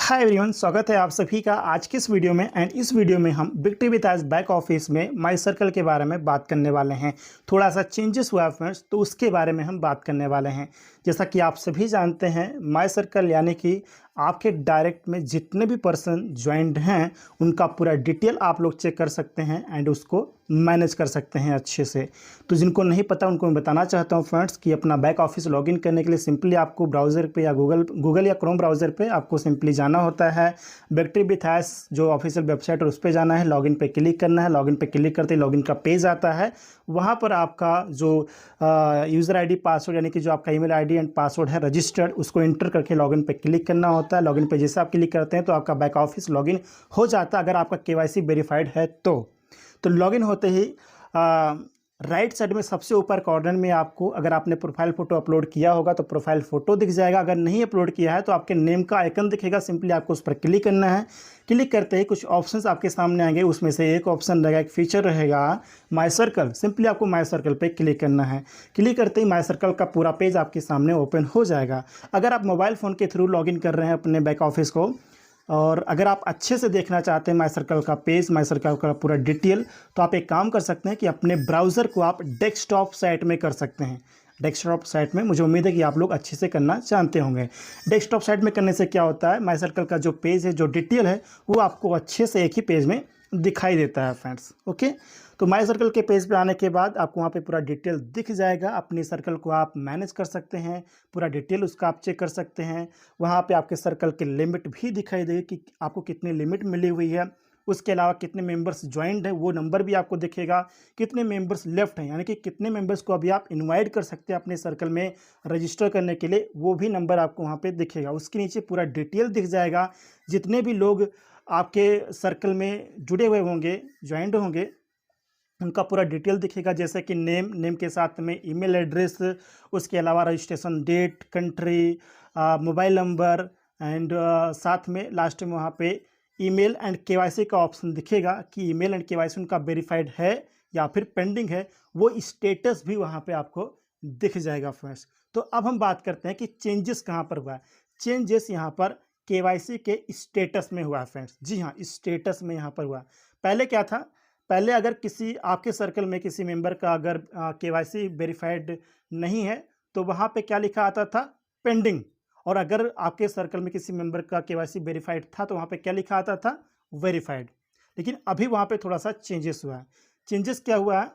Hi everyone, स्वागत है आप सभी का आज की इस वीडियो में। एंड इस वीडियो में हम big TV with back office में माई सर्कल के बारे में बात करने वाले हैं। थोड़ा सा चेंजेस हुआ है फ्रेंड्स, तो उसके बारे में हम बात करने वाले हैं। जैसा कि आप सभी जानते हैं, माई सर्कल यानी कि आपके डायरेक्ट में जितने भी पर्सन ज्वाइंड हैं उनका पूरा डिटेल आप लोग चेक कर सकते हैं एंड उसको मैनेज कर सकते हैं अच्छे से। तो जिनको नहीं पता उनको मैं बताना चाहता हूं फ्रेंड्स कि अपना बैक ऑफिस लॉगिन करने के लिए सिंपली आपको ब्राउज़र पे या गूगल या क्रोम ब्राउज़र पे आपको सिंपली जाना होता है। बिग टीवी विद जो ऑफिशियल वेबसाइट है उस पर जाना है, लॉगिन पे क्लिक करना है। लॉगिन पे क्लिक करते ही लॉगिन का पेज आता है। वहाँ पर आपका जो यूज़र आईडी पासवर्ड यानी कि जो आपका ईमेल आईडी एंड पासवर्ड है रजिस्टर्ड, उसको एंटर करके लॉगिन पे क्लिक करना होता है। लॉगिन पे जैसे आप क्लिक करते हैं तो आपका बैक ऑफिस लॉगिन हो जाता है अगर आपका केवाईसी वेरीफाइड है तो लॉगिन होते ही राइट साइड में सबसे ऊपर कॉर्नर में आपको, अगर आपने प्रोफाइल फ़ोटो अपलोड किया होगा तो प्रोफाइल फ़ोटो दिख जाएगा। अगर नहीं अपलोड किया है तो आपके नेम का आइकन दिखेगा, सिंपली आपको उस पर क्लिक करना है। क्लिक करते ही कुछ ऑप्शंस आपके सामने आएंगे, उसमें से एक ऑप्शन रहेगा, एक फीचर रहेगा माई सर्कल। सिंपली आपको माई सर्कल पे क्लिक करना है। क्लिक करते ही माई सर्कल का पूरा पेज आपके सामने ओपन हो जाएगा। अगर आप मोबाइल फ़ोन के थ्रू लॉगिन कर रहे हैं अपने बैक ऑफिस को, और अगर आप अच्छे से देखना चाहते हैं माई सर्कल का पेज, माई सर्कल का पूरा डिटेल, तो आप एक काम कर सकते हैं कि अपने ब्राउज़र को आप डेस्कटॉप साइट में कर सकते हैं। डेस्कटॉप साइट में मुझे उम्मीद है कि आप लोग अच्छे से करना जानते होंगे। डेस्कटॉप साइट में करने से क्या होता है, माई सर्कल का जो पेज है, जो डिटेल है, वो आपको अच्छे से एक ही पेज में दिखाई देता है फ्रेंड्स। ओके, तो माई सर्कल के पेज पे आने के बाद आपको वहाँ पे पूरा डिटेल दिख जाएगा। अपनी सर्कल को आप मैनेज कर सकते हैं, पूरा डिटेल उसका आप चेक कर सकते हैं। वहाँ पे आपके सर्कल की लिमिट भी दिखाई देगी कि आपको कितनी लिमिट मिली हुई है। उसके अलावा कितने मेंबर्स ज्वाइंट हैं वो नंबर भी आपको दिखेगा। कितने मेंबर्स लेफ्ट हैं यानी कि कितने मेंबर्स को अभी आप इनवाइट कर सकते हैं अपने सर्कल में रजिस्टर करने के लिए, वो भी नंबर आपको वहाँ पे दिखेगा। उसके नीचे पूरा डिटेल दिख जाएगा। जितने भी लोग आपके सर्कल में जुड़े हुए होंगे, ज्वाइंट होंगे, उनका पूरा डिटेल दिखेगा। जैसे कि नेम के साथ में ईमेल एड्रेस, उसके अलावा registration date, country, mobile number and साथ में लास्ट में वहाँ पे ईमेल एंड केवाईसी का ऑप्शन दिखेगा कि ईमेल एंड केवाईसी उनका वेरीफाइड है या फिर पेंडिंग है। वो स्टेटस भी वहाँ पे आपको दिख जाएगा फ्रेंड्स। तो अब हम बात करते हैं कि चेंजेस कहाँ पर हुआ है। चेंजेस यहाँ पर केवाईसी के स्टेटस में हुआ है फ्रेंड्स। जी हाँ, स्टेटस में यहाँ पर हुआ। पहले क्या था, पहले अगर किसी आपके सर्कल में किसी मेंबर का अगर केवाईसी वेरीफाइड नहीं है तो वहाँ पे क्या लिखा आता था, पेंडिंग। और अगर आपके सर्कल में किसी मेंबर का केवाईसी वेरीफाइड था तो वहाँ पे क्या लिखा आता था, वेरीफाइड। लेकिन अभी वहाँ पे थोड़ा सा चेंजेस हुआ है। चेंजेस क्या हुआ है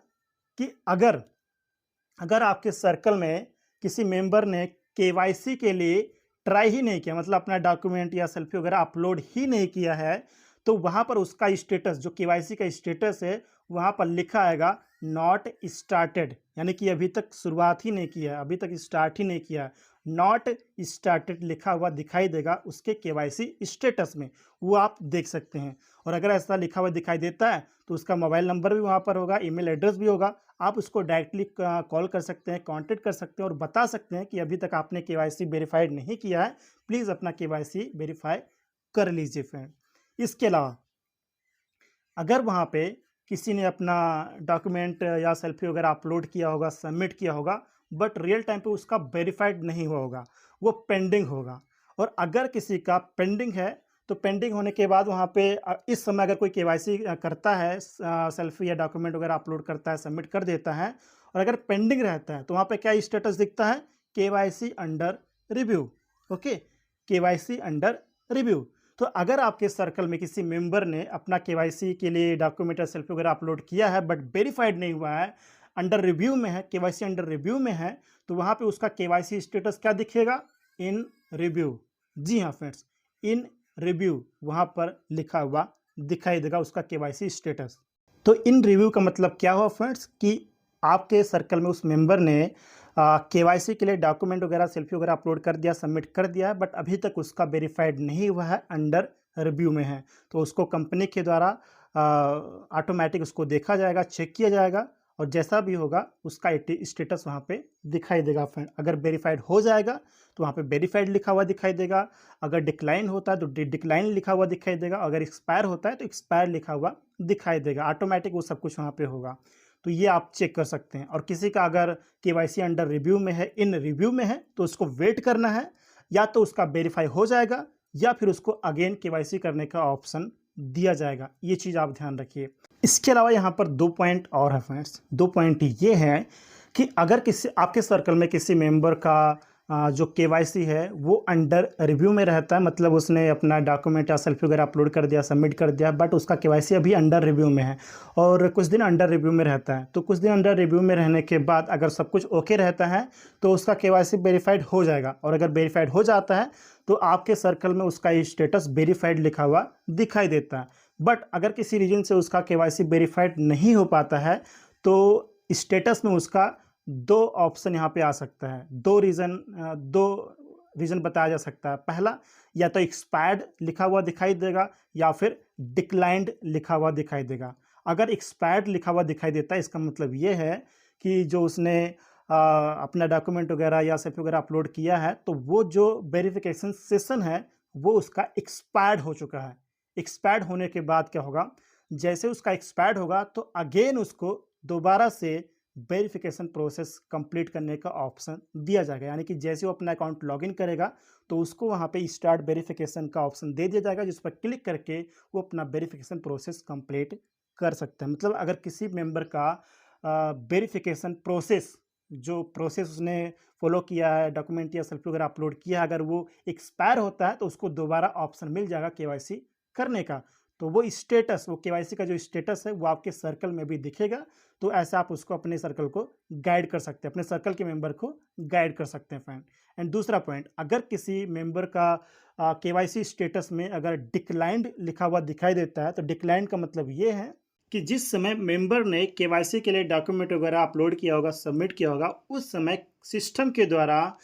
कि अगर आपके सर्कल में किसी मेंबर ने केवाईसी के लिए ट्राई ही नहीं किया, मतलब अपना डॉक्यूमेंट या सेल्फी वगैरह अपलोड ही नहीं किया है, तो वहाँ पर उसका स्टेटस, जो केवाईसी का स्टेटस है, वहाँ पर लिखा आएगा नॉट स्टार्टेड, यानी कि अभी तक शुरुआत ही नहीं किया है, अभी तक स्टार्ट ही नहीं किया है। नॉट स्टार्टेड लिखा हुआ दिखाई देगा उसके केवाईसी स्टेटस में, वो आप देख सकते हैं। और अगर ऐसा लिखा हुआ दिखाई देता है तो उसका मोबाइल नंबर भी वहाँ पर होगा, ईमेल एड्रेस भी होगा। आप उसको डायरेक्टली कॉल कर सकते हैं, कांटेक्ट कर सकते हैं और बता सकते हैं कि अभी तक आपने केवाईसी वेरीफाइड नहीं किया है, प्लीज़ अपना केवाईसी वेरीफाई कर लीजिए फ्रेंड। इसके अलावा अगर वहाँ पे किसी ने अपना डॉक्यूमेंट या सेल्फी वगैरह अपलोड किया होगा, सबमिट किया होगा, बट रियल टाइम पे उसका वेरीफाइड नहीं हुआ होगा, वो पेंडिंग होगा। और अगर किसी का पेंडिंग है तो पेंडिंग होने के बाद वहाँ पे इस समय अगर कोई केवाईसी करता है, सेल्फी या डॉक्यूमेंट वगैरह अपलोड करता है, सबमिट कर देता है, और अगर पेंडिंग रहता है तो वहाँ पे क्या स्टेटस दिखता है, KYC under review. Okay, KYC under review. तो अगर आपके सर्कल में किसी मेंबर ने अपना केवाईसी के लिए डॉक्यूमेंट या सेल्फी वगैरह अपलोड किया है बट वेरीफाइड नहीं हुआ है, अंडर रिव्यू में है, केवाईसी अंडर रिव्यू में है, तो वहाँ पे उसका केवाईसी स्टेटस क्या दिखेगा, इन रिव्यू। जी हाँ फ्रेंड्स, इन रिव्यू वहाँ पर लिखा हुआ दिखाई देगा उसका केवाईसी स्टेटस। तो इन रिव्यू का मतलब क्या हुआ फ्रेंड्स कि आपके सर्कल में उस मेंबर ने केवाईसी के लिए डॉक्यूमेंट वगैरह सेल्फी वगैरह अपलोड कर दिया, सबमिट कर दिया है, बट अभी तक उसका वेरीफाइड नहीं हुआ है, अंडर रिव्यू में है। तो उसको कंपनी के द्वारा ऑटोमेटिक उसको देखा जाएगा, चेक किया जाएगा, और जैसा भी होगा उसका स्टेटस वहाँ पे दिखाई देगा फ्रेंड। अगर वेरीफाइड हो जाएगा तो वहाँ पे वेरीफाइड लिखा हुआ दिखाई देगा, अगर डिक्लाइन होता है तो डिक्लाइन लिखा हुआ दिखाई देगा, अगर एक्सपायर होता है तो एक्सपायर लिखा हुआ दिखाई देगा। ऑटोमेटिक वो सब कुछ वहाँ पे होगा। तो ये आप चेक कर सकते हैं। और किसी का अगर केवाईसी अंडर रिव्यू में है, इन रिव्यू में है, तो उसको वेट करना है, या तो उसका वेरीफाई हो जाएगा या फिर उसको अगेन केवाईसी करने का ऑप्शन दिया जाएगा। ये चीज़ आप ध्यान रखिए। इसके अलावा यहाँ पर 2 पॉइंट और है फ्रेंड्स। 2 पॉइंट ये है कि अगर किसी आपके सर्कल में किसी मेंबर का जो केवाईसी है वो अंडर रिव्यू में रहता है, मतलब उसने अपना डॉक्यूमेंट या सेल्फी वगैरह अपलोड कर दिया, सबमिट कर दिया, बट उसका केवाईसी अभी अंडर रिव्यू में है और कुछ दिन अंडर रिव्यू में रहता है, तो कुछ दिन अंडर रिव्यू में रहने के बाद अगर सब कुछ ओके रहता है तो उसका केवाईसी वेरीफाइड हो जाएगा। और अगर वेरीफाइड हो जाता है तो आपके सर्कल में उसका स्टेटस वेरीफाइड लिखा हुआ दिखाई देता है। बट अगर किसी रीजन से उसका केवाईसी वेरीफाइड नहीं हो पाता है तो स्टेटस में उसका 2 ऑप्शन यहाँ पे आ सकता है। 2 रीज़न बताया जा सकता है। पहला, या तो एक्सपायर्ड लिखा हुआ दिखाई देगा या फिर डिक्लाइंड लिखा हुआ दिखाई देगा। अगर एक्सपायर्ड लिखा हुआ दिखाई देता है इसका मतलब ये है कि जो उसने अपना डॉक्यूमेंट वगैरह या सेल्फी वगैरह अपलोड किया है तो वो जो वेरिफिकेशन सेशन है वो उसका एक्सपायर्ड हो चुका है। एक्सपायर्ड होने के बाद क्या होगा, जैसे उसका एक्सपायर्ड होगा तो अगेन उसको दोबारा से वेरिफिकेशन प्रोसेस कंप्लीट करने का ऑप्शन दिया जाएगा। यानी कि जैसे वो अपना अकाउंट लॉगिन करेगा तो उसको वहाँ पे स्टार्ट वेरिफिकेशन का ऑप्शन दे दिया जाएगा, जिस पर क्लिक करके वो अपना वेरिफिकेशन प्रोसेस कंप्लीट कर सकता है। मतलब अगर किसी मेंबर का वेरिफिकेशन प्रोसेस, जो प्रोसेस उसने फॉलो किया है, डॉक्यूमेंट या सेल्फी वगैरह अपलोड किया है, अगर वो एक्सपायर होता है तो उसको दोबारा ऑप्शन मिल जाएगा केवाईसी करने का। तो वो स्टेटस, वो केवाईसी का जो स्टेटस है वो आपके सर्कल में भी दिखेगा। तो ऐसा आप उसको अपने सर्कल को गाइड कर सकते हैं, अपने सर्कल के मेंबर को गाइड कर सकते हैं फ्रेंड। एंड दूसरा पॉइंट, अगर किसी मेंबर का केवाईसी स्टेटस में अगर डिक्लाइंड लिखा हुआ दिखाई देता है तो डिक्लाइंड का मतलब ये है कि जिस समय मेंबर ने केवाईसी के लिए डॉक्यूमेंट वगैरह अपलोड किया होगा, सबमिट किया होगा, उस समय सिस्टम के द्वारा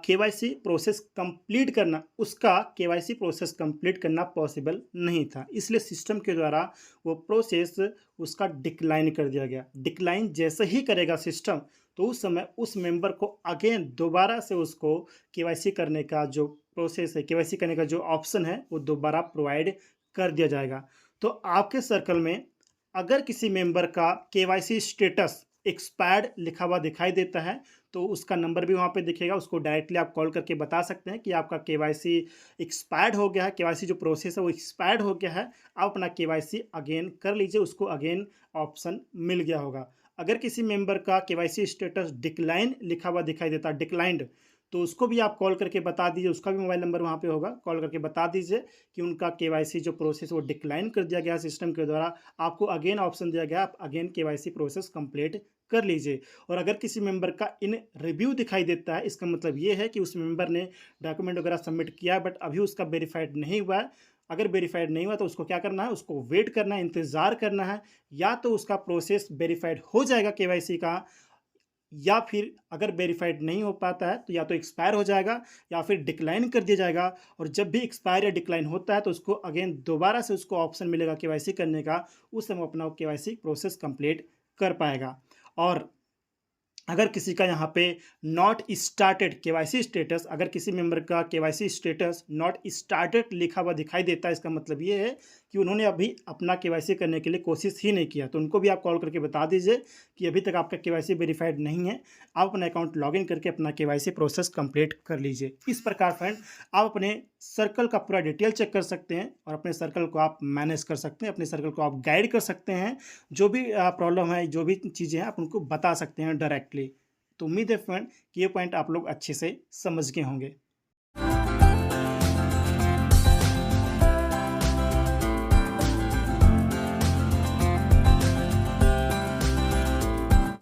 केवाईसी प्रोसेस कंप्लीट करना, उसका केवाईसी प्रोसेस कंप्लीट करना पॉसिबल नहीं था, इसलिए सिस्टम के द्वारा वो प्रोसेस उसका डिक्लाइन कर दिया गया। डिक्लाइन जैसे ही करेगा सिस्टम तो उस समय उस मेंबर को अगेन दोबारा से उसको केवाईसी करने का जो प्रोसेस है, केवाईसी करने का जो ऑप्शन है वो दोबारा प्रोवाइड कर दिया जाएगा। तो आपके सर्कल में अगर किसी मेंबर का केवाईसी स्टेटस एक्सपायर्ड लिखा हुआ दिखाई देता है तो उसका नंबर भी वहाँ पे दिखेगा, उसको डायरेक्टली आप कॉल करके बता सकते हैं कि आपका केवाईसी एक्सपायर्ड हो गया है, केवाईसी जो प्रोसेस है वो एक्सपायर्ड हो गया है, आप अपना केवाईसी अगेन कर लीजिए, उसको अगेन ऑप्शन मिल गया होगा। अगर किसी मेंबर का केवाईसी स्टेटस डिक्लाइन लिखा हुआ दिखाई देता है, डिक्लाइंड, तो उसको भी आप कॉल करके बता दीजिए, उसका भी मोबाइल नंबर वहाँ पे होगा, कॉल करके बता दीजिए कि उनका केवाईसी जो प्रोसेस वो डिक्लाइन कर दिया गया सिस्टम के द्वारा, आपको अगेन ऑप्शन दिया गया, आप अगेन केवाईसी प्रोसेस कंप्लीट कर लीजिए। और अगर किसी मेंबर का इन रिव्यू दिखाई देता है इसका मतलब ये है कि उस मेंबर ने डॉक्यूमेंट वगैरह सबमिट किया है बट अभी उसका वेरीफाइड नहीं हुआ है। अगर वेरीफाइड नहीं हुआ तो उसको क्या करना है, उसको वेट करना है, इंतज़ार करना है, या तो उसका प्रोसेस वेरीफाइड हो जाएगा केवाईसी का, या फिर अगर वेरीफाइड नहीं हो पाता है तो या तो एक्सपायर हो जाएगा या फिर डिक्लाइन कर दिया जाएगा। और जब भी एक्सपायर या डिक्लाइन होता है तो उसको अगेन दोबारा से उसको ऑप्शन मिलेगा केवाईसी करने का, उस समय अपना केवाईसी प्रोसेस कंप्लीट कर पाएगा। और अगर किसी का यहाँ पे नॉट स्टार्टेड केवाईसी स्टेटस, अगर किसी मेंबर का केवाईसी स्टेटस नॉट स्टार्टेड लिखा हुआ दिखाई देता है इसका मतलब ये है कि उन्होंने अभी अपना केवाईसी करने के लिए कोशिश ही नहीं किया, तो उनको भी आप कॉल करके बता दीजिए कि अभी तक आपका केवाईसी वेरीफाइड नहीं है, आप अपना अकाउंट लॉगिन करके अपना केवाईसी प्रोसेस कंप्लीट कर लीजिए। इस प्रकार फ्रेंड आप अपने सर्कल का पूरा डिटेल चेक कर सकते हैं और अपने सर्कल को आप मैनेज कर सकते हैं, अपने सर्कल को आप गाइड कर सकते हैं, जो भी प्रॉब्लम है, जो भी चीज़ें हैं आप उनको बता सकते हैं डायरेक्टली। तो उम्मीद है फ्रेंड कि ये पॉइंट आप लोग अच्छे से समझ गए होंगे।